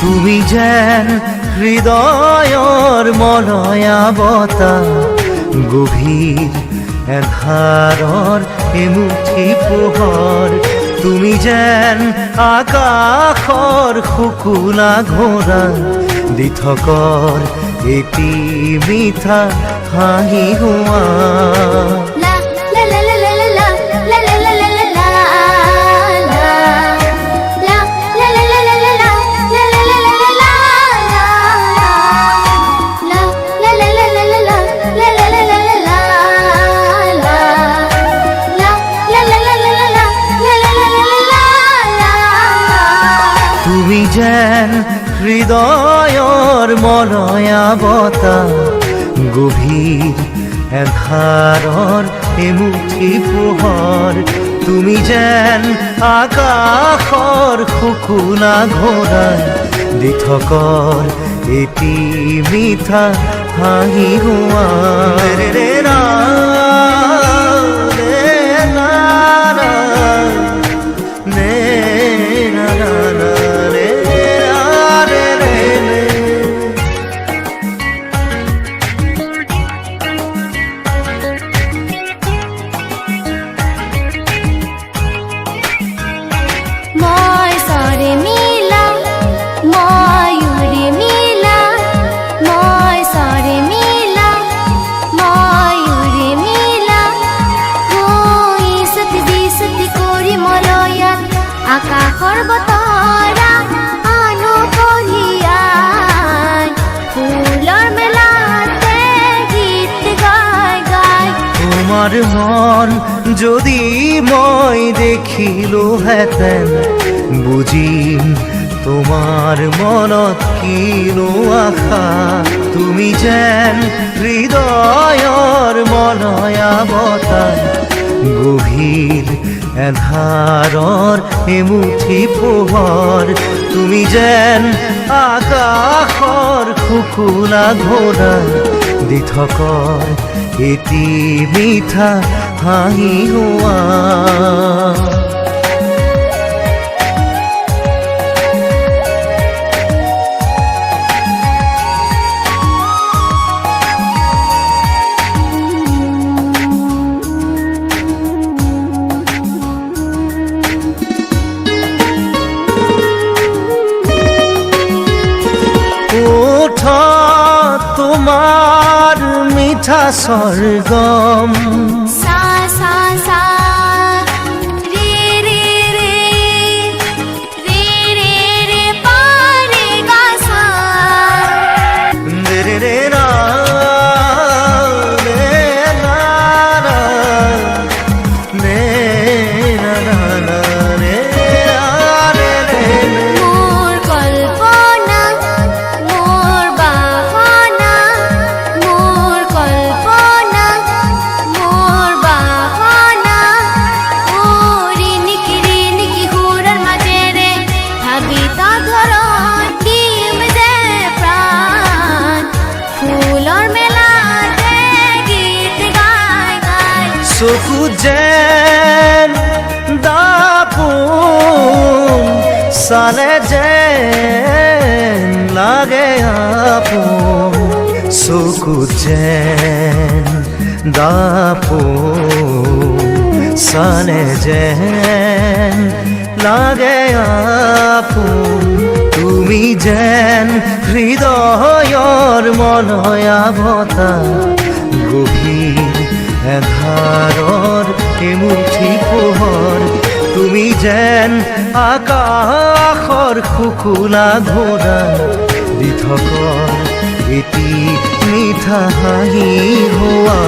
তুমি যেন হৃদয়ৰ মলয়া বতাহ, গভীৰ এন্ধাৰৰ এমুঠি পোহৰ। তুমি যেন আকাশৰ শুকুলা ঘোঁৰা, দিঠকৰ এটি মিঠা হাঁহি হোৱা। তুমি যেন হৃদয়ৰ মলয়া বতাহ, গভীৰ এন্ধাৰৰ এমুঠি পোহৰ। তুমি যেন আকাশৰ শুকুলা ঘোঁৰা, দিঠকৰ এটি মিঠা হাঁহি হোৱা। আকাশৰ বতৰা আনো কঢ়িয়াই, ফুলৰ মেলাতে গীত গাই গাই। তোমাৰ মন যদি মই দেখিলোহেঁতেন, বুজিম তোমাৰ মনত কিনো আশা। তুমি যেন হৃদয়ৰ মলয়া বতাহ, গভীৰ এন্ধাৰৰ এমুঠি পোহৰ। তুমি যেন আকাশৰ শুকুলা ঘোঁৰা, দিঠকৰ এটি মিঠা হাঁহি হোৱা। তোমার মিঠা সরগম, সা সা সা রে রে রে রে রে রে পা রে গা সা। রে রে না রে না না রে না না না রে না রে রে। মোর কল্পনা মোর বাহানা, মোর কল্পনা মোর বাহানা। ও রিনিকি রিনিকি হুরার মাঝে রে, ভাবি তা ধরো ডিম যে প্রাণ, ফুলৰ মেলাতে গীত গাই গাই। চকু যেন দাপোন, চালে যেন লাগে আপোন। চকু যেন দাপোন, চালে যেন লাগে আপোন। তুমি যেন হৃদয়ৰ মলয়া বতাহ, গভীৰ এন্ধাৰৰ এমুঠি পোহৰ। তুমি যেন আকাশৰ শুকুলা ঘোঁৰা, দিঠকৰ এটি মিঠা হাঁহি হোৱা।